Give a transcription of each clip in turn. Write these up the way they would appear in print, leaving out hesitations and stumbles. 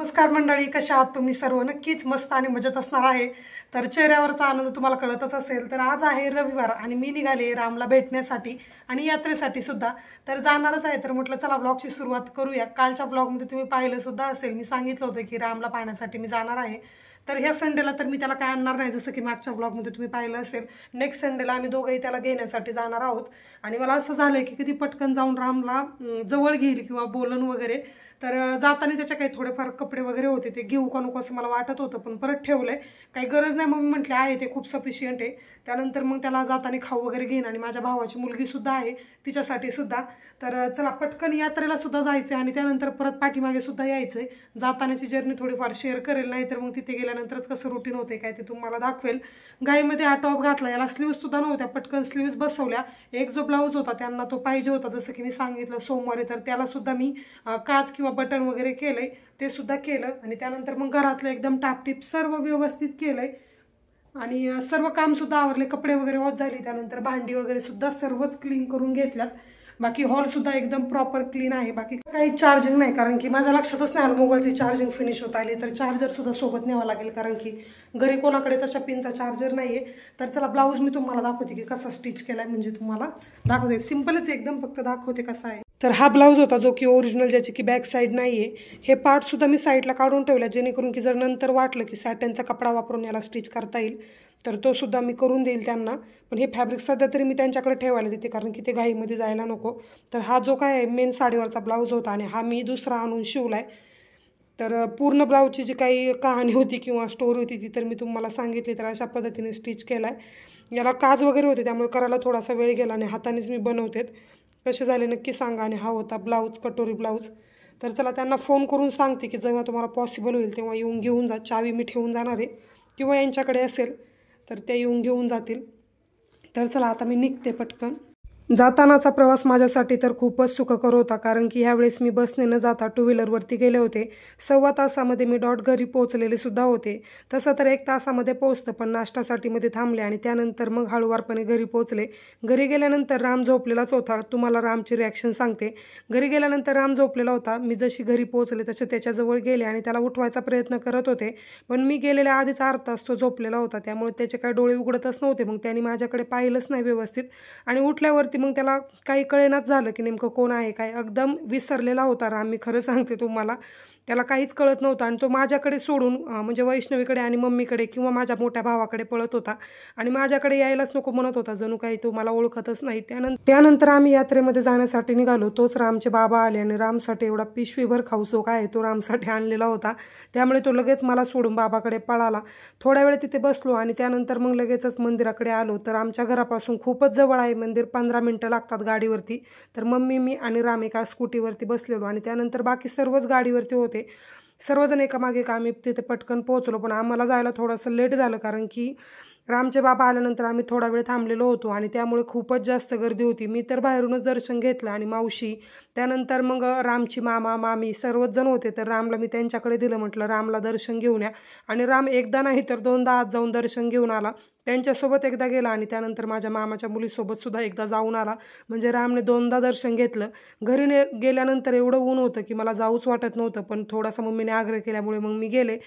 नमस्कार मंडळी, कशा आहात तुम्ही सर्व? नक्कीच मस्त आणि मजेत असणार आहे. तर चेहऱ्यावरचा आनंद तुम्हाला कळतच असेल. तर आज आहे रविवार आणि मी निघाले रामला भेटण्यासाठी आणि यात्रेसाठी सुद्धा. तर जाणारच आहे, तर म्हटलं चला व्लॉगची सुरुवात करूया. कालच्या व्लॉगमध्ये तुम्ही पाहिलं सुद्धा असेल, मी सांगितलं होतं की रामला पाहण्यासाठी मी जाणार आहे. तर ह्या संडेला तर मी त्याला काय आणणार नाही, जसं की मागच्या व्लॉगमध्ये तुम्ही पाहिलं असेल. नेक्स्ट संडेला आम्ही दोघंही त्याला घेण्यासाठी जाणार आहोत. आणि मला असं झालंय की कधी पटकन जाऊन रामला जवळ घेईल किंवा बोलन वगैरे. तर जाताना त्याचे काही थोडेफार कपडे वगैरे होते, ते घेऊ का नको असं मला वाटत होतं, पण परत ठेवलंय. काही गरज नाही, मग मी म्हटले आहे ते खूप सफिशियंट आहे. त्यानंतर मग त्याला जाताना खाऊ वगैरे घेईन. आणि माझ्या भावाची मुलगी सुद्धा आहे, तिच्यासाठी सुद्धा. तर चला पटकन यात्रेला सुद्धा जायचं आणि त्यानंतर परत पाठीमागे सुद्धा यायचंय. जातानाची जर्नी थोडीफार शेअर करेल, नाही तर मग तिथे गेल्यानंतरच कसं रुटीन होते काय ते तुम्हाला दाखवेल. घाईमध्ये हा टॉप घातला, याला स्लीव्ज सुद्धा नव्हत्या, पटकन स्लीव्ज बसवल्या. एक जो ब्लाऊज होता त्यांना तो पाहिजे होता, जसं की मी सांगितलं सोमवारी, तर त्याला सुद्धा मी काच किंवा बटन वगैरे केलंय, ते सुद्धा केलं. आणि त्यानंतर मग घरातलं एकदम टापटीप सर्व व्यवस्थित केलंय आणि सर्व काम सुद्धा आवरले. कपडे वगैरे वॉश झाली, त्यानंतर भांडी वगैरे सुद्धा सर्वच क्लीन करून घेतल्यात. बाकी हॉल सुद्धा एकदम प्रॉपर क्लीन आहे. बाकी काही चार्जिंग नाही, कारण की माझ्या लक्षातच नाही आलं मोबाईलची चार्जिंग फिनिश होत आली. तर चार्जर सुद्धा सोबत न्यावा लागेल, कारण की घरी कोणाकडे तशा पिनचा चार्जर नाहीये. तर चला ब्लाऊज मी तुम्हाला दाखवते की कसा स्टिच केलाय, म्हणजे तुम्हाला दाखवते. सिंपलच एकदम, फक्त दाखवते कसा आहे. तर हा ब्लाऊज होता जो की ओरिजिनल, ज्याची की बॅक साईड नाहीये. हे पार्ट सुद्धा मी साईडला काढून ठेवला, जेणेकरून की जर नंतर वाटलं की सॅटनचा कपडा वापरून याला स्टिच करता येईल तर तो सुद्धा मी करून देईल त्यांना. पण हे फॅब्रिक सध्या तरी मी त्यांच्याकडे ठेवायला देते, कारण की ते घाईमध्ये जायला नको. तर हा जो काय मेन साडीवरचा ब्लाऊज होता आणि हा मी दुसरा आणून शिवलाय. तर पूर्ण ब्लाऊजची जी काही कहाणी होती किंवा स्टोरी होती ती तर मी तुम्हाला सांगितली. तर अशा पद्धतीने स्टिच केलाय. याला काज वगैरे होते, त्यामुळे करायला थोडासा वेळ गेला आणि हातानेच मी बनवतेत. कसे झाले नक्की सांगा. आणि हा होता ब्लाऊज, कटोरी ब्लाऊज. तर चला त्यांना फोन करून सांगते की जेव्हा तुम्हाला पॉसिबल होईल तेव्हा येऊन घेऊन जा. चावी मी ठेवून जाणार आहे, किंवा यांच्याकडे असेल तर ते येऊन घेऊन जातील. तर चला आता मी निघते पटकन. जातानाचा प्रवास माझ्यासाठी तर खूपच सुखकर होता, कारण की ह्यावेळेस मी बसने न जाता टू व्हीलरवरती गेले होते. 1.25 तासामध्ये मी डॉट घरी पोहोचलेले सुद्धा होते. तसं तर 1 तासामध्ये पोहोचतं, पण नाश्तासाठी मध्ये थांबले आणि त्यानंतर मग हळूवारपणे घरी पोहोचले. घरी गेल्यानंतर राम झोपलेलाच होता. तुम्हाला रामची रिॲक्शन सांगते. घरी गेल्यानंतर राम झोपलेला होता. मी जशी घरी पोहोचले तसे त्याच्याजवळ गेले आणि त्याला उठवायचा प्रयत्न करत होते, पण मी गेलेल्या आधीच अर्धा तास तो झोपलेला होता, त्यामुळे त्याचे काही डोळे उघडतच नव्हते. मग त्याने माझ्याकडे पाहिलंच नाही व्यवस्थित आणि उठल्यावरती मग त्याला काही कळेनाच झालं की नेमकं कोण आहे काय. एकदम विसरलेला होता राम, मी खरं सांगते तुम्हाला. त्याला काहीच कळत नव्हतं आणि तो माझ्याकडे सोडून म्हणजे वैष्णवीकडे आणि मम्मीकडे किंवा माझ्या मोठ्या भावाकडे पळत होता आणि माझ्याकडे यायलाच नको म्हणत होता, जणू काही तो मला ओळखतच नाही. त्यानंतर आम्ही यात्रेमध्ये जाण्यासाठी निघालो. तोच रामचे बाबा आले आणि रामसाठी एवढा पिशवीभर खाऊसो काय तो रामसाठी आणलेला होता, त्यामुळे तो लगेच मला सोडून बाबाकडे पळाला. थोड्या वेळ तिथे बसलो आणि त्यानंतर मग लगेचच मंदिराकडे आलो. तर आमच्या घरापासून खूपच जवळ आहे मंदिर, 15 मिनटं लागतात गाडीवरती. तर मम्मी, मी आणि राम एका स्कूटीवरती बसलेलो आणि त्यानंतर बाकी सर्वच गाडीवरती होते. सर्वजण एकामागे एक आम्ही तिथे पटकन पोहोचलो, पण आम्हाला जायला थोडंसं लेट झालं, कारण की रामचे बाबा आल्यानंतर आम्ही थोडा वेळ थांबलेलो होतो आणि त्यामुळे खूपच जास्त गर्दी होती. मी तर बाहेरूनच दर्शन घेतलं आणि मावशी, त्यानंतर मग रामची मामा मामी सर्वच जण होते. तर रामला मी त्यांच्याकडे दिलं, म्हटलं रामला दर्शन घेऊन या. आणि राम एकदा नाही तर 2दा आज जाऊन दर्शन घेऊन आला. त्यांच्यासोबत एकदा गेला आणि त्यानंतर माझ्या मामाच्या मुलीसोबत सुद्धा एकदा जाऊन आला. म्हणजे रामने 2दा दर्शन घेतलं. घरी गेल्यानंतर एवढं ऊन होतं की मला जाऊच वाटत नव्हतं, पण थोडासा मम्मीने आग्रह केल्यामुळे मग मी गेले.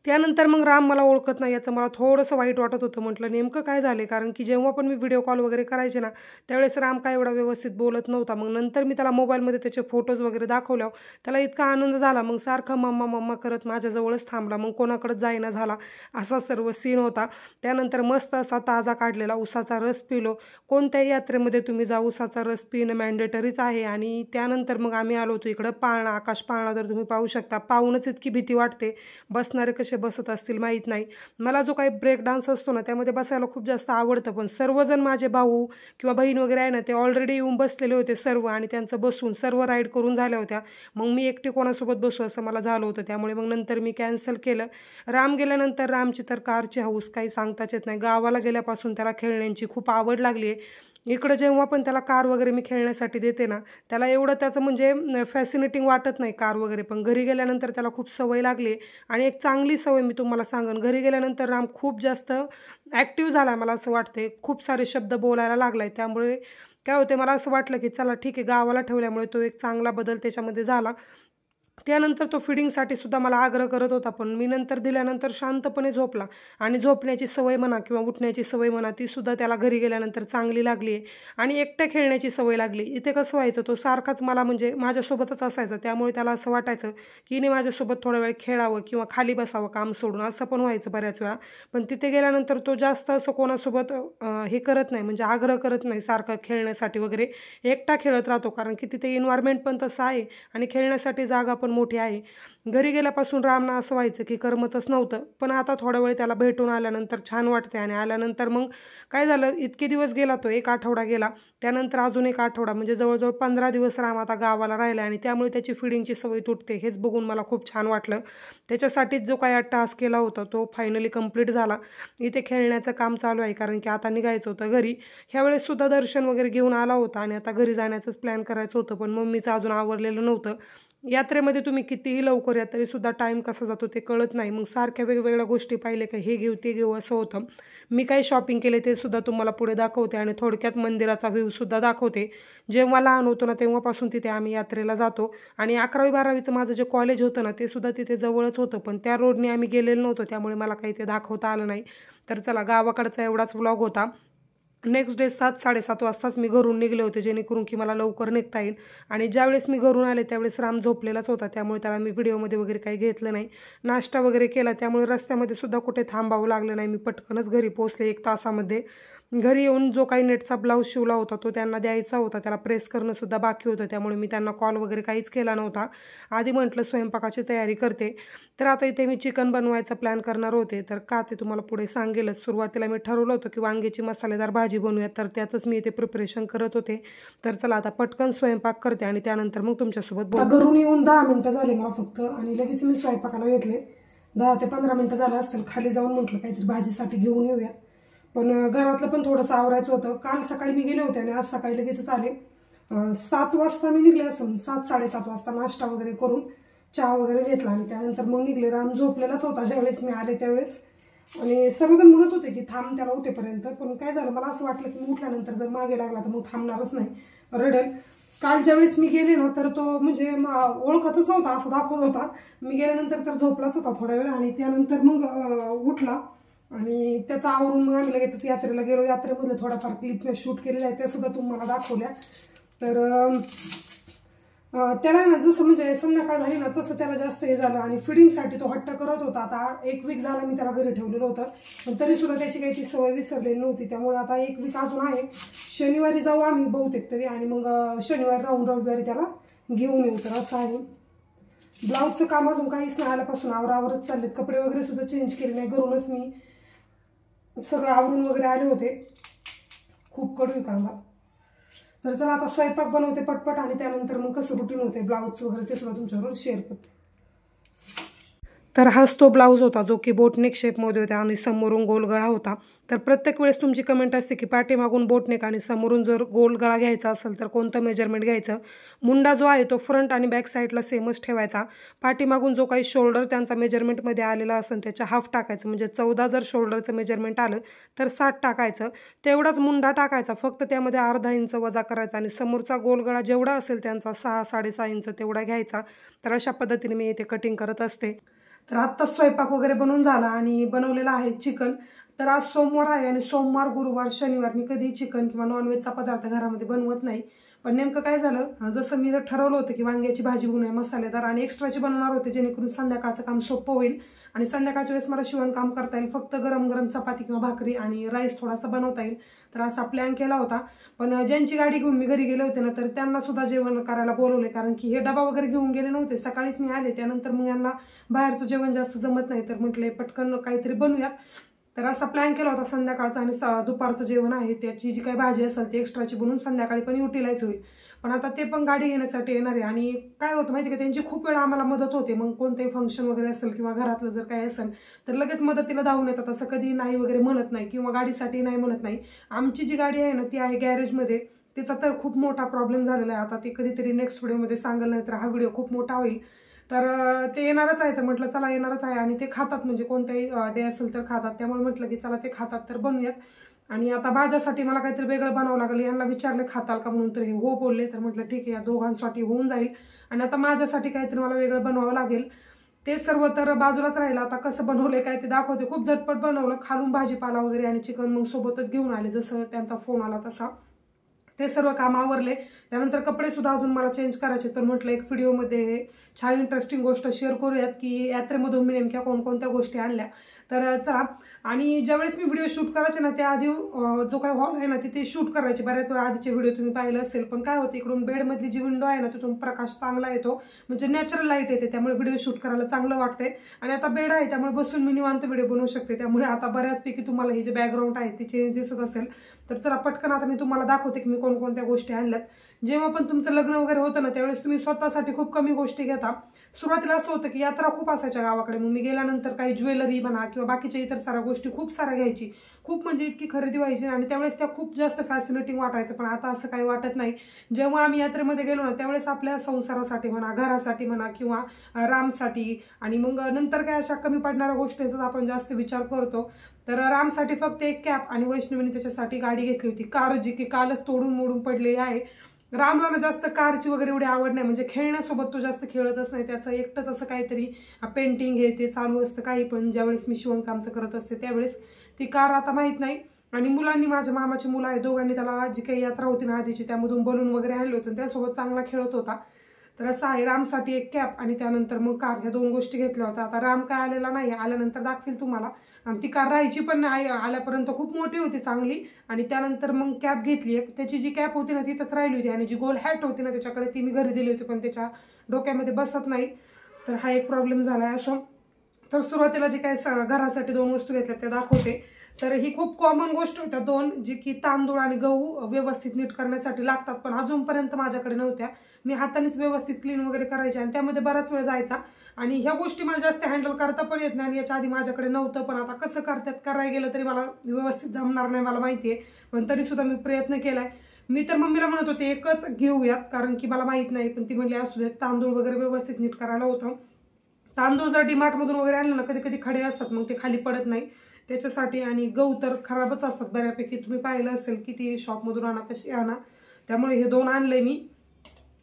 त्यानंतर मग राम मला ओळखत नाही याचं मला थोडंसं वाईट वाटत होतं. म्हटलं नेमकं काय झाले, कारण की जेव्हा पण मी व्हिडिओ कॉल वगैरे करायचे ना, त्यावेळेस राम काय एवढा व्यवस्थित बोलत नव्हता. मग नंतर मी त्याला मोबाईलमध्ये त्याचे फोटोज वगैरे दाखवल्यावर त्याला इतका आनंद झाला. मग सारखं मम्मा मम्मा करत माझ्याजवळच थांबला, मग कोणाकडेच जाईना झाला. असा सर्व सीन होता. त्यानंतर मस्त असा ताजा काढलेला उसाचा रस पिलो. कोणत्याही यात्रेमध्ये तुम्ही जा, उसाचा रस पिणं मॅन्डेटरीच आहे. आणि त्यानंतर मग आम्ही आलो होतो इकडं पाळणा, आकाश पाळणा. तर तुम्ही पाहू शकता, पाहूनच इतकी भीती वाटते. बसणारे कसे बसत असतील माहीत नाही. मला जो काही ब्रेक डान्स असतो ना, त्यामध्ये बसायला खूप जास्त आवडतं, पण सर्वजण माझे भाऊ किंवा बहीण वगैरे आहे ना, ते ऑलरेडी येऊन बसलेले होते सर्व आणि त्यांचं बसून सर्व राईड करून झाल्या होत्या. मग मी एकटी कोणासोबत बसू असं मला झालं होतं, त्यामुळे मग नंतर मी कॅन्सल केलं. राम गेल्यानंतर रामची तर कारची हौस काही सांगताच येत नाही. गावाला गेल्यापासून त्याला खेळण्याची खूप आवड लागली आहे. इकडं जेव्हा पण त्याला कार वगैरे मी खेळण्यासाठी देते ना, त्याला एवढं त्याचं म्हणजे फॅसिनेटिंग वाटत नाही कार वगैरे, पण घरी गेल्यानंतर त्याला खूप सवय लागली. आणि एक चांगली सवय मी तुम्हाला सांगेन, घरी गेल्यानंतर राम खूप जास्त ॲक्टिव्ह झाला मला असं वाटते. खूप सारे शब्द बोलायला लागलाय. त्यामुळे काय होते, मला असं वाटलं की चला ठीक आहे, गावाला ठेवल्यामुळे तो एक चांगला बदल त्याच्यामध्ये झाला. त्यानंतर तो फिडिंगसाठी सुद्धा मला आग्रह करत होता, पण मी नंतर दिल्यानंतर शांतपणे झोपला आणि झोपण्याची सवय म्हणा किंवा उठण्याची सवय म्हणा ती सुद्धा त्याला घरी गेल्यानंतर चांगली लागली आहे आणि एकट्या खेळण्याची सवय लागली. इथे कसं व्हायचं, तो सारखाच मला म्हणजे माझ्यासोबतच असायचा, त्यामुळे त्याला असं वाटायचं की हिने माझ्यासोबत थोडा वेळ खेळावं किंवा खाली बसावं काम सोडून, असं पण व्हायचं बऱ्याच वेळा. पण तिथे गेल्यानंतर तो जास्त असं कोणासोबत हे करत नाही, म्हणजे आग्रह करत नाही सारखं खेळण्यासाठी वगैरे, एकटा खेळत राहतो, कारण की तिथे एन्व्हायरमेंट पण तसं आहे आणि खेळण्यासाठी जागा पण मोठी आहे. घरी गेल्यापासून रामना असं व्हायचं की करमतच नव्हतं, पण आता थोडा वेळ त्याला भेटून आल्यानंतर छान वाटते. आणि आल्यानंतर मग काय झालं, इतके दिवस गेला तो, 1 आठवडा गेला, त्यानंतर अजून 1 आठवडा, म्हणजे जवळजवळ 15 दिवस राम आता गावाला राहिला आणि त्यामुळे त्याची फिडिंगची सवय तुटते. हेच बघून मला खूप छान वाटलं. त्याच्यासाठीच जो काय टास्क केला होता तो फायनली कंप्लीट झाला. इथे खेळण्याचं काम चालू आहे, कारण की आता निघायचं होतं घरी. ह्यावेळेस सुद्धा दर्शन वगैरे घेऊन आला होता आणि आता घरी जाण्याचंच प्लॅन करायचं होतं, पण मम्मीचं अजून आवरलेलं नव्हतं. यात्रेमध्ये तुम्ही कितीही लवकर या तरीसुद्धा टाईम कसा जातो ते कळत नाही. मग सारख्या वेगवेगळ्या गोष्टी पाहिले का हे घेऊ ते घेऊ असं होतं. मी काही शॉपिंग केले ते सुद्धा तुम्हाला पुढे दाखवते आणि थोडक्यात मंदिराचा व्ह्यूसुद्धा दाखवते. जेव्हा लहान होतो ना तेव्हापासून तिथे आम्ही यात्रेला जातो आणि 11वी 12वीचं माझं जे कॉलेज होतं ना ते सुद्धा तिथे जवळच होतं, पण त्या रोडने आम्ही गेलेलो नव्हतो, त्यामुळे मला काही ते दाखवता आलं नाही. तर चला, गावाकडचा एवढाच व्लॉग होता. नेक्स्ट डे 7-7:30 वाजताच मी घरून निघले होते, जेणेकरून की मला लवकर निघता येईल. आणि ज्यावेळेस मी घरून आले त्यावेळेस राम झोपलेलाच होता, त्यामुळे त्याला मी व्हिडिओमध्ये वगैरे काही घेतलं नाही. नाश्ता वगैरे केला, त्यामुळे रस्त्यामध्ये सुद्धा कुठे थांबावं लागलं नाही. मी पटकनच घरी पोहोचले 1 तासामध्ये. घरी येऊन जो काही नेटचा ब्लाऊज शिवला होता तो त्यांना द्यायचा होता, त्याला प्रेस करणं सुद्धा बाकी होतं, त्यामुळे मी त्यांना कॉल वगैरे काहीच केला नव्हता. आधी म्हटलं स्वयंपाकाची तयारी करते. तर आता इथे मी चिकन बनवायचा प्लॅन करणार होते, तर का ते तुम्हाला पुढे सांगेलच. सुरुवातीला मी ठरवलं होतं की वांग्याची मसालेदार भाजी बनवूया, तर त्याचंच मी इथे प्रिपरेशन करत होते. तर चला आता पटकन स्वयंपाक करते आणि त्यानंतर मग तुमच्यासोबत घरून येऊन 10 मिनटं झाले मला फक्त, आणि लगेच मी स्वयंपाकाला घेतले. 10 ते 15 मिनटं झालं असतील. खाली जाऊन म्हटलं काहीतरी भाजीसाठी घेऊन येऊयात, पण घरातलं पण थोडंसं आवरायचं होतं. काल सकाळी मी गेले होते आणि आज सकाळी लगेचच आले. 7 वाजता मी निघले असं, 7-7:30 वाजता नाश्ता वगैरे करून चहा वगैरे घेतला आणि त्यानंतर मग निघले. राम झोपलेलाच होता ज्यावेळेस मी आले त्यावेळेस, आणि सर्वजण म्हणत होते की थांब त्याला उठेपर्यंत, पण काय झालं, मला असं वाटलं की मी उठल्यानंतर जर मागे लागला तर मग थांबणारच नाही, रडेल. काल ज्यावेळेस मी गेले ना तर तो म्हणजे ओळखतच नव्हता असं दाखवत होता. मी गेल्यानंतर तर झोपलाच होता थोडा वेळ आणि त्यानंतर मग उठला आणि त्याचा आवरून मग आम्ही लगेच यात्रेला गेलो. यात्रेमधले थोडाफार क्लिप मी शूट केलेल्या आहेत, त्या सुद्धा तुम्हाला दाखवल्या. तर त्याला ना जसं म्हणजे संध्याकाळ झाली ना तसं त्याला जास्त हे झालं आणि फिडिंगसाठी तो हट्ट करत होता. आता 1 वीक झाला मी त्याला घरी ठेवलेलं होतं, पण तरीसुद्धा त्याची काही ती सवय विसरलेली नव्हती, त्यामुळे आता 1 वीक अजून आहे. शनिवारी जाऊ आम्ही बहुतेक तरी, आणि मग शनिवारी राहून रविवारी त्याला घेऊन येऊ. तर असं आहे. ब्लाऊजचं काम अजून काहीच नाही, आल्यापासून आवरावरच चाललेत. कपडे वगैरे सुद्धा चेंज केले नाही, घरूनच मी सगळं आवरून वगैरे आले होते. खूप कडू कांदा. तर चला आता स्वयंपाक बनवते पटपट आणि त्यानंतर मग कसं रुटीन होते ब्लाऊज वगैरे ते सुद्धा तुमच्याबरोबर शेअर करते. तर हाच तो ब्लाऊज होता जो की बोटनेक शेपमध्ये होता आणि समोरून गोल गळा होता. तर प्रत्येक वेळेस तुमची कमेंट असते की पाठीमागून बोटनेक आणि समोरून जर गोल गळा घ्यायचा असेल तर कोणतं मेजरमेंट घ्यायचं. मुंडा जो आहे तो फ्रंट आणि बॅक साईडला सेमच ठेवायचा. पाठीमागून जो काही शोल्डर त्यांचा मेजरमेंटमध्ये आलेला असेल त्याच्या हाफ टाकायचं, म्हणजे 14 जर शोल्डरचं मेजरमेंट आलं तर 7 टाकायचं. तेवढाच मुंडा टाकायचा, फक्त त्यामध्ये अर्धा इंच वजा करायचा आणि समोरचा गोल गळा जेवढा असेल त्यांचा 6-6.5 इंच तेवढा घ्यायचा. तर अशा पद्धतीने मी इथे कटिंग करत असते. तर आत्ताच स्वयंपाक वगैरे बनवून झाला आणि बनवलेला आहे चिकन. तर आज सोमवार आहे आणि सोमवार, गुरुवार, शनिवार मी कधीही चिकन किंवा नॉनव्हेजचा पदार्थ घरामध्ये बनवत नाही. पण नेमकं काय झालं, जसं मी ठरवलं होतं की वांग्याची भाजी बनवूया मसालेदार आणि एक्स्ट्राची बनवणार होते, जेणेकरून संध्याकाळचं काम सोपं होईल आणि संध्याकाळच्या वेळेस मला शिवणकाम करता येईल. फक्त गरम गरम चपाती किंवा भाकरी आणि राईस थोडासा बनवता येईल. तर असा प्लॅन केला होता. पण ज्यांची गाडी घेऊन मी घरी गेले होते ना तर त्यांना सुद्धा जेवण करायला बोलवले, कारण की हे डबा वगैरे घेऊन गेले नव्हते. सकाळीच मी आले, त्यानंतर मग यांना बाहेरचं जेवण जास्त जमत नाही, तर म्हटले पटकन काहीतरी बनवूयात. तर असा प्लॅन केला होता संध्याकाळचा, आणि दुपारचं जेवण आहे त्याची जी काही भाजी असेल ती एक्स्ट्राची बनवून संध्याकाळी पण युटिलाइज होईल. पण आता ते पण गाडी घेण्यासाठी येणार आहे आणि काय होतं माहिती का, त्यांची खूप वेळा आम्हाला मदत होते. मग कोणतेही फंक्शन वगैरे असेल किंवा घरातलं जर काही असेल तर लगेच मदतीला धावून येतात, असं कधी नाही वगैरे म्हणत नाही किंवा गाडीसाठी नाही म्हणत नाही. आमची जी गाडी आहे ना ती आहे गॅरेजमध्ये, तिचा तर खूप मोठा प्रॉब्लेम झालेला आहे. आता ते कधीतरी नेक्स्ट व्हिडिओमध्ये सांगेल, नाही तर हा व्हिडिओ खूप मोठा होईल. तर ते येणारच आहे, तर म्हटलं चला येणारच आहे आणि ते खातात, म्हणजे कोणताही डे असेल तर खातात, त्यामुळे म्हटलं की चला ते खातात तर बनवूयात. आणि आता माझ्यासाठी मला काहीतरी वेगळं बनावं लागेल. यांना विचारले खाताल का म्हणून, तर हे हो बोलले. तर म्हटलं ठीक आहे, या दोघांसाठी होऊन जाईल. आणि आता माझ्यासाठी काहीतरी मला वेगळं बनवावं लागेल. ते सर्व तर बाजूलाच राहिलं. आता कसं बनवलंय काय ते दाखवते. खूप झटपट बनवलं, खालून भाजीपाला वगैरे आणि चिकन मग सोबतच घेऊन आले, जसं त्यांचा फोन आला तसा. ते सर्व काम आवरले. त्यानंतर कपडे सुद्धा अजून मला चेंज करायचे. पण म्हटलं एक व्हिडिओमध्ये छान इंटरेस्टिंग गोष्ट शेअर करूयात की यात्रेमधून मी नेमक्या कोणकोणत्या गोष्टी आणल्या. तर चला. आणि ज्यावेळेस मी व्हिडिओ शूट करायचे ना, त्याआधी जो काही हॉल आहे ना तिथे शूट करायचे. बऱ्याच वेळा आधीचे व्हिडिओ तुम्ही पाहिलं असेल. पण काय होतं, इकडून बेडमधली जी विंडो आहे ना तिथून प्रकाश चांगला येतो, म्हणजे नॅचरल लाईट येते, त्यामुळे व्हिडिओ शूट करायला चांगलं वाटते. आणि आता बेड आहे त्यामुळे बसून मी निवांत व्हिडिओ बनवू शकते. त्यामुळे आता बऱ्याचपैकी तुम्हाला हे जे बॅकग्राऊंड आहे ते चेंज दिसत असेल. तर चला पटकन आता मी तुम्हाला दाखवते की मी कोणकोणत्या गोष्टी आणल्यात. जेव्हा पण तुमचं लग्न वगैरे होतं ना त्यावेळेस तुम्ही स्वतःसाठी खूप कमी गोष्टी घेता. सुरुवातीला असं होतं की यात्रा खूप असायच्या गावाकडे, मग मी गेल्यानंतर काही ज्वेलरी म्हणा किंवा बाकीच्या इतर साऱ्या गोष्टी खूप साऱ्या घ्यायची. खूप म्हणजे इतकी खरेदी व्हायची आणि त्यावेळेस त्या खूप जास्त फॅसिनेटिंग वाटायचं. पण आता असं काही वाटत नाही. जेव्हा आम्ही यात्रेमध्ये गेलो ना त्यावेळेस आपल्या संसारासाठी म्हणा, घरासाठी म्हणा किंवा रामसाठी आणि मग नंतर काय अशा कमी पडणाऱ्या गोष्टींचा आपण जास्त विचार करतो. तर रामसाठी फक्त एक कॅप आणि वैष्णवीने त्याच्यासाठी गाडी घेतली होती, कार, जी की कालच तोडून मोडून पडलेली आहे. रामला ना जास्त कारची वगैरे एवढी आवड नाही, म्हणजे खेळण्यासोबत तो जास्त खेळतच नाही. त्याचं एकटंच असं काहीतरी पेंटिंग हे ते चालू असतं काही पण. ज्यावेळेस मी शिवणकामचं करत असते त्यावेळेस ती कार आता माहीत नाही. आणि मुलांनी, माझ्या मामाची मुलं आहे, दोघांनी त्याला जी काही यात्रा होती ना आधीची त्यामधून बलून वगैरे आणले होते, त्यासोबत चांगला खेळत होता. तर असं आहे. रामसाठी एक कॅप आणि त्यानंतर मग कार, ह्या दोन गोष्टी घेतल्या होत्या. आता राम काय आलेला नाही, आल्यानंतर दाखवेल तुम्हाला. आणि ती कार राहायची पण नाही, आल्यापर्यंत खूप मोठी होती चांगली. आणि त्यानंतर मग कॅप घेतली एक, त्याची जी कॅप होती ना तिथंच राहिली होती. आणि जी गोल हॅट होती ना त्याच्याकडे, ती मी घरी दिली होती पण त्याच्या डोक्यामध्ये बसत नाही. तर हा एक प्रॉब्लेम झाला आहे. असो, तर सुरुवातीला जे काही घरासाठी दोन वस्तू घेतल्या त्या दाखवते. तर ही खूप कॉमन गोष्ट होत्या दोन, जी की तांदूळ आणि गहू व्यवस्थित नीट करण्यासाठी लागतात, पण अजूनपर्यंत माझ्याकडे नव्हत्या. मी हातानेच व्यवस्थित क्लीन वगैरे करायचे आणि त्यामध्ये बराच वेळ जायचा. आणि ह्या गोष्टी मला जास्त हँडल करता पण येत नाही आणि याच्या आधी माझ्याकडे नव्हतं. पण आता कसं करतात, करायला गेलं तरी मला व्यवस्थित जमणार नाही मला माहिती आहे. पण तरीसुद्धा मी प्रयत्न केलाय. मी तर मम्मीला म्हणत होते एकच घेऊयात, कारण की मला माहीत नाही. पण ती म्हणली असू देत, तांदूळ वगैरे व्यवस्थित नीट करायला होतं. तांदूळ जर डीमार्टमधून वगैरे आणलं ना, कधी कधी खडे असतात, मग ते खाली पडत नाही त्याच्यासाठी. आणि गहू तर खराबच असतात बऱ्यापैकी, तुम्ही पाहिलं असेल किती शॉपमधून आणा कशी आणा. त्यामुळे हे दोन आणले मी.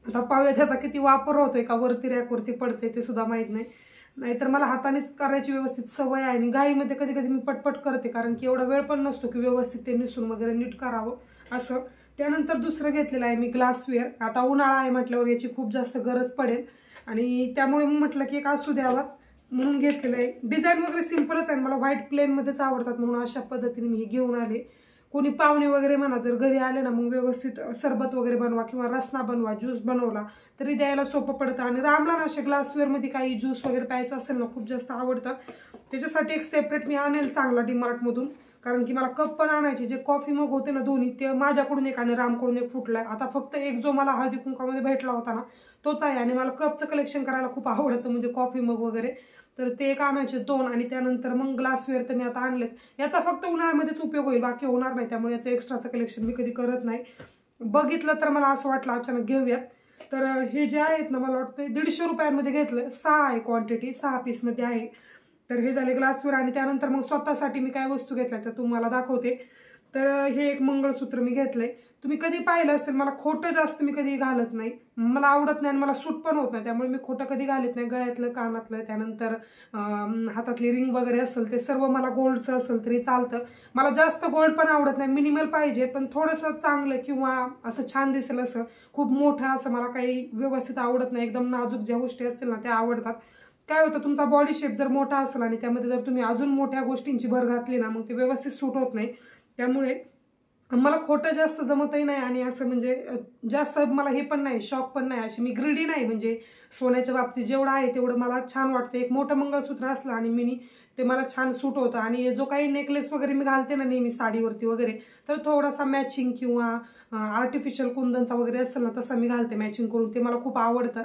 आता पाहूया त्याचा किती वापर होतोय, का वरती रॅकवरती पडते ते सुद्धा माहीत नाही. नाहीतर मला हातानेच करायची व्यवस्थित सवय आहे. आणि गाईमध्ये कधी कधी मी पटपट करते, कारण की एवढा वेळ पण नसतो की व्यवस्थित ते निसून वगैरे नीट करावं असं. त्यानंतर दुसरं घेतलेलं आहे मी ग्लासवेअर. आता उन्हाळा आहे म्हटल्यावर याची खूप जास्त गरज पडेल आणि त्यामुळे मग म्हटलं की एक असू द्यावा म्हणून घेतलेलं आहे. डिझाईन वगैरे सिम्पलच आहे, मला व्हाईट प्लेनमध्येच आवडतात म्हणून अशा पद्धतीने मी हे घेऊन आले. कोणी पाहुणे वगैरे म्हणा जर घरी आले ना, मग व्यवस्थित सरबत वगैरे बनवा किंवा रसना बनवा, ज्यूस बनवला तरी द्यायला सोपं पडतं. आणि रामला ना असे ग्लासवेअरमध्ये काही ज्यूस वगैरे प्यायचं असेल ना खूप जास्त आवडतं. त्याच्यासाठी एक सेपरेट मी आणेल चांगला डीमार्टमधून, कारण की मला कप पण आणायचे. जे कॉफी मग होते ना दोन्ही, ते माझ्याकडून एक आणि रामकडून एक फुटलाय. आता फक्त एक जो मला हळदी कुंकामध्ये भेटला होता ना तोच आहे. आणि मला कपचं कलेक्शन करायला खूप आवडतं, म्हणजे कॉफी मग वगैरे. तर ते एक आणायचे दोन. आणि त्यानंतर मग ग्लासवेअर तर मी आता आणलेच. याचा फक्त उन्हाळ्यामध्येच उपयोग होईल, बाकी होणार नाही, त्यामुळे याचं एक्स्ट्राचं कलेक्शन मी कधी करत नाही. बघितलं तर मला असं वाटलं अचानक घेऊयात. तर हे जे आहेत ना, मला वाटतं 150 रुपयांमध्ये घेतलं. 6 आहे क्वांटिटी, 6 पीसमध्ये आहे. तर हे झाले ग्लासवेअर. आणि त्यानंतर मग स्वतःसाठी मी काय वस्तू घेतल्या तर तुम्हाला दाखवते. तर हे एक मंगळसूत्र मी घेतलंय. तुम्ही कधी पाहिलं असेल, मला खोटं जास्त मी कधी घालत नाही, मला आवडत नाही आणि मला सूट पण होत नाही, त्यामुळे मी खोटं कधी घालत नाही. गळ्यातलं, कानातलं, त्यानंतर हातातली रिंग वगैरे असेल ते सर्व मला गोल्डचं असेल तरी चालतं. मला जास्त गोल्ड पण आवडत नाही, मिनिमल पाहिजे, पण थोडंसं चांगलं किंवा असं छान दिसेल असं. खूप मोठं असं मला काही व्यवस्थित आवडत नाही. एकदम नाजूक ज्या गोष्टी असतील ना त्या आवडतात. काय होतं, तुमचा बॉडी शेप जर मोठा असेल आणि त्यामध्ये जर तुम्ही अजून मोठ्या गोष्टींची भर घातली ना, मग ते व्यवस्थित सूट होत नाही. त्यामुळे मला खोटं जास्त जमतही नाही आणि असं म्हणजे जास्त मला हे पण नाही, शॉक पण नाही, अशी मी ग्रीडी नाही. म्हणजे सोन्याच्या बाबतीत जेवढं आहे तेवढं मला छान वाटतं. एक मोठं मंगळसूत्र असलं आणि मिनी, ते मला छान सूट होतं. आणि जो काही नेकलेस वगैरे मी घालते ना नेहमी साडीवरती वगैरे, तर थोडासा मॅचिंग किंवा आर्टिफिशियल कुंदनचा वगैरे असेल ना तसं मी घालते मॅचिंग करून, ते मला खूप आवडतं.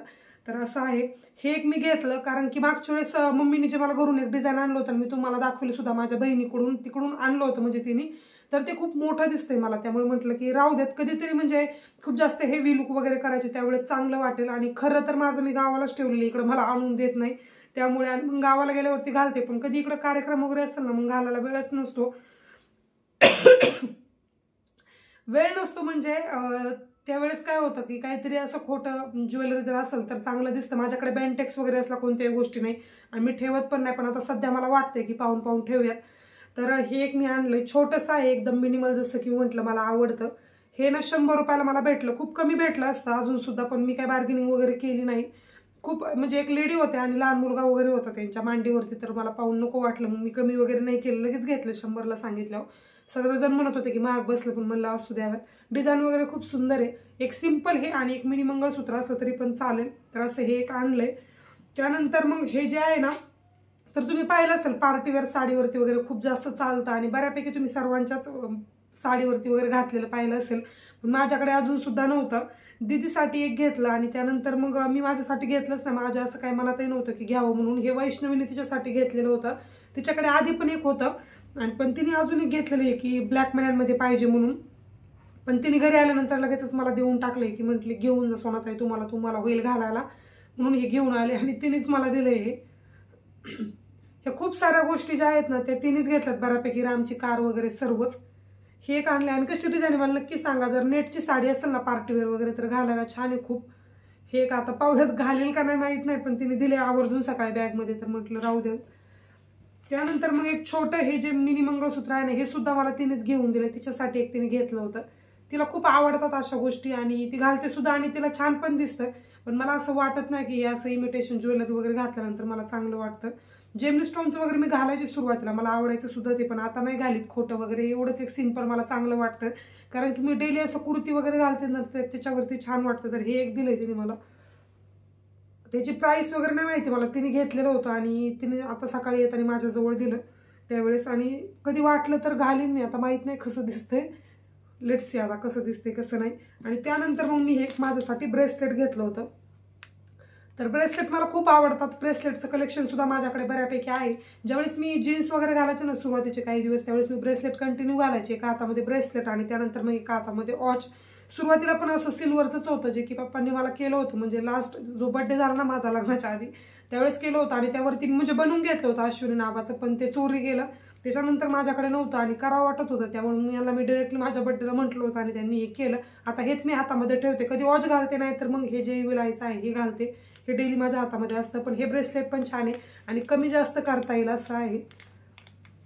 तर असं आहे. हे एक मी घेतलं कारण की मागच्या वेळेस मम्मीने जे मला घरून एक डिझाईन आणलं होतं, मी तुम्हाला दाखवलं सुद्धा, माझ्या बहिणीकडून तिकडून आणलं होतं म्हणजे तिने. तर ते खूप मोठं दिसतंय मला, त्यामुळे म्हटलं की राहू देत, कधीतरी म्हणजे खूप जास्त हेवी लुक वगैरे करायचे त्यावेळेस चांगलं वाटेल. आणि खरं तर माझं मी गावालाच ठेवलेलं, इकडं मला आणून देत नाही त्यामुळे. आणि मग गावाला गेल्यावरती घालते, पण कधी इकडं कार्यक्रम वगैरे असेल ना मग घालायला वेळच नसतो. वेळ नसतो म्हणजे त्यावेळेस काय होतं की काहीतरी असं खोटं ज्वेलरी जर असेल तर चांगलं दिसतं. माझ्याकडे बेंटेक्स वगैरे असला कोणत्याही गोष्टी नाही आणि मी ठेवत पण नाही, पण आता सध्या मला वाटतंय की पाहून पाहून ठेवूयात. तर हे एक मी आणलंय, छोटंसं आहे एकदम मिनिमल, जसं की म्हटलं मला आवडतं. हे ना 100 रुपयाला मला भेटलं. खूप कमी भेटलं असतं अजून सुद्धा, पण मी काय बार्गेनिंग वगैरे केली नाही. खूप म्हणजे एक लेडी होते आणि लहान मुलगा वगैरे होता त्यांच्या मांडीवरती, तर मला पाहून नको वाटलं, मग मी कमी वगैरे नाही केलं, लगेच घेतलं 100ला सांगितल्यावर. सगळेजण म्हणत होते की महाग बसलं, पण म्हणलं असू द्याव्यात. डिझाईन वगैरे खूप सुंदर आहे. एक सिंपल हे आणि एक मिनी मंगळसूत्र असलं तरी पण चालेल, तर असं हे एक आणलंय. त्यानंतर मग हे जे आहे ना, तर तुम्ही पाहिलं असेल पार्टीवेअर साडीवरती वगैरे खूप जास्त चालतं आणि बऱ्यापैकी तुम्ही सर्वांच्याच साडीवरती वगैरे घातलेलं पाहिलं असेल, पण माझ्याकडे अजून सुद्धा नव्हतं. दीदीसाठी एक घेतलं आणि त्यानंतर मग मी माझ्यासाठी घेतलंच नाही. माझ्या असं काही मनातही नव्हतं की घ्यावं म्हणून. हे वैष्णवीने तिच्यासाठी घेतलेलं होतं. तिच्याकडे आधी पण एक होतं आणि पण तिने अजून एक घेतलेलं आहे की ब्लॅक मॅनमध्ये पाहिजे म्हणून. पण तिने घरी आल्यानंतर लगेचच मला देऊन टाकले की म्हटले घेऊन जा सोनाताई, तुम्हाला होईल घालायला म्हणून हे घेऊन आले आणि तिनेच मला दिलं. हे खूप साऱ्या गोष्टी ज्या आहेत ना त्या तिनेच घेतल्यात बऱ्यापैकी, रामची कार वगैरे सर्वच. हे एक आणले आणि कशी डिझाईन मला नक्की सांगा. जर नेटची साडी असेल ना पार्टीवेअर वगैरे तर घालायला छान आहे खूप. हे एक आता पावसात घालेल का नाही माहीत नाही, पण तिने दिले आवर्जून सकाळी बॅगमध्ये, तर म्हटलं राहू दे. त्यानंतर मग एक छोटं हे जे मिनी मंगळसूत्र आहे ना, हे सुद्धा मला तिनेच घेऊन दिले. तिच्यासाठी एक तिने घेतलं होतं. तिला खूप आवडतात अशा गोष्टी आणि ती घालते सुद्धा आणि तिला छान पण दिसतं. पण मला असं वाटत नाही की असं इमिटेशन ज्वेलरी वगैरे घातल्यानंतर मला चांगलं वाटतं. जेमनी स्टोनचं वगैरे मी घालायची सुरुवातीला, मला आवडायचं सुद्धा ते, पण आता नाही घालीत खोटं वगैरे. एवढंच एक सिंपल मला चांगलं वाटतं, कारण की मी डेली असं कुर्ती वगैरे घालते ना त्याच्यावरती छान वाटतं. तर हे एक दिलंय तिने मला. त्याची प्राईस वगैरे नाही माहिती मला, तिने घेतलेलं होतं आणि तिने आता सकाळी येताना माझ्याजवळ दिलं त्यावेळेस. आणि कधी वाटलं तर घालीन मी, आता माहीत नाही कसं दिसतंय. लेट्स सी आता कसं दिसते कसं नाही. आणि त्यानंतर मग मी हे माझ्यासाठी ब्रेसलेट घेतलं होतं. तर ब्रेसलेट मला खूप आवडतात. ब्रेसलेटचं कलेक्शन सुद्धा माझ्याकडे बऱ्यापैकी आहे. ज्यावेळेस मी जीन्स वगैरे घालायचे ना सुरुवातीचे काही दिवस, त्यावेळेस मी ब्रेसलेट कंटिन्यू घालायचे. एका हातामध्ये ब्रेसलेट आणि त्यानंतर मग एका हातामध्ये वॉच. सुरुवातीला पण असं सिल्वरचंच होतं जे की पप्पांनी मला केलं होतं, म्हणजे लास्ट जो बड्डे झाला ना माझा लग्नाच्या आधी त्यावेळेस केलं होतं. आणि त्यावरती म्हणजे बनवून घेतलं होतं अश्विनी नावाचं, पण ते चोरी गेलं. त्याच्यानंतर माझ्याकडे नव्हतं आणि करावं वाटत होतं, त्यामुळे मी डायरेक्टली माझ्या बड्डेला म्हटलं होतं आणि त्यांनी हे केलं. आता हेच मी हातामध्ये ठेवते. कधी वॉच घालते नाही तर मग हे जे विलायचं आहे हे घालते. हे डेली माझ्या हातामध्ये असतं. पण हे ब्रेसलेट पण छान आहे आणि कमी जास्त करता येईल असं आहे.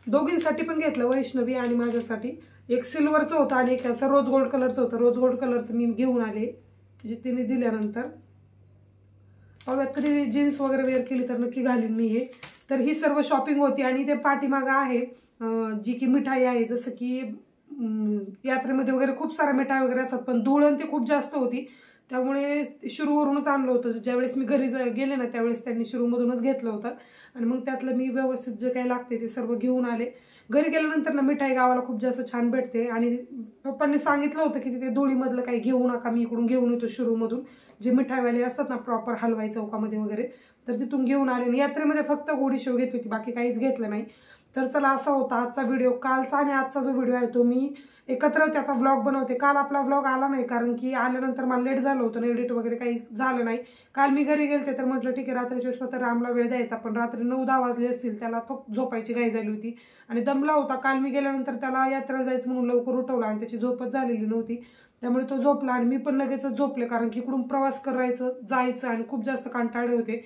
दोघींसाठी पण घेतलं, वैष्णवी आणि माझ्यासाठी. एक सिल्वरचं होतं आणि एक असं रोज गोल्ड कलरचं होतं. रोज गोल्ड कलरचं मी घेऊन आले जे तिने दिल्यानंतर. बघा कधी जीन्स वगैरे वेअर केली तर नक्की घालीन मी हे. तर ही सर्व शॉपिंग होती आणि ते पाठीमागं आहे जी की मिठाई आहे. जसं की यात्रेमध्ये वगैरे खूप साऱ्या मिठाई वगैरे असतात, पण धुळण ती खूप जास्त होती, त्यामुळे शिरूवरूनच आणलं होतं. ज्यावेळेस मी घरी गेले ना त्यावेळेस त्यांनी शिरूमधूनच घेतलं होतं आणि मग त्यातलं मी व्यवस्थित जे काही लागते ते सर्व घेऊन आले. घरी गेल्यानंतर ना मिठाई गावाला खूप जास्त छान भेटते आणि पप्पांनी सांगितलं होतं की तिथे धुळीमधलं काही घेऊ नका, मी इकडून घेऊन येतो शिरूमधून. जे मिठाईवाले असतात ना प्रॉपर हलवाई चौकामध्ये वगैरे, तर तिथून घेऊन आले. आणि यात्रेमध्ये फक्त गोडीशेव घेतली होती, बाकी काहीच घेतलं नाही. तर चला असा होता आजचा व्हिडिओ. कालचा आणि आजचा जो व्हिडिओ आहे तो मी एकत्र त्याचा व्लॉग बनवते. काल आपला व्लॉग आला नाही कारण की आल्यानंतर मला लेट झालं होतं, एडिट वगैरे काही झालं नाही. काल मी घरी गेलते तर म्हटलं ठीक आहे रात्रीच्या वेळेस तर रामला वेळ द्यायचा, पण रात्री 9-10 वाजले असतील. त्याला फक्त झोपायची घाई झाली होती आणि दमला होता. काल मी गेल्यानंतर त्याला यात्रेला जायचं म्हणून लवकर उठवलं आणि त्याची झोपच झालेली नव्हती, त्यामुळे तो झोपला आणि मी पण लगेचच झोपले, कारण की इकडून प्रवास करायचं जायचं आणि खूप जास्त कंटाळले होते.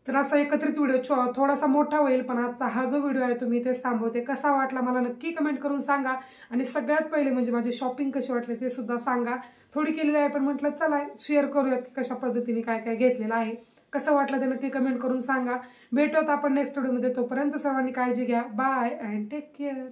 तर असा एकत्रित व्हिडिओ थोडासा मोठा होईल, पण आजचा हा जो व्हिडिओ आहे तो मी इथेच थांबवते. कसा वाटला मला नक्की कमेंट करून सांगा आणि सगळ्यात पहिले म्हणजे माझी शॉपिंग कशी वाटली ते सुद्धा सांगा. थोडी केलेली आहे पण म्हटलं चला शेअर करूयात की कशा पद्धतीने काय काय घेतलेलं आहे. कसं वाटलं ते नक्की कमेंट करून सांगा. भेटूत आपण नेक्स्ट व्हिडिओमध्ये. तोपर्यंत सर्वांनी काळजी घ्या. Bye and take care.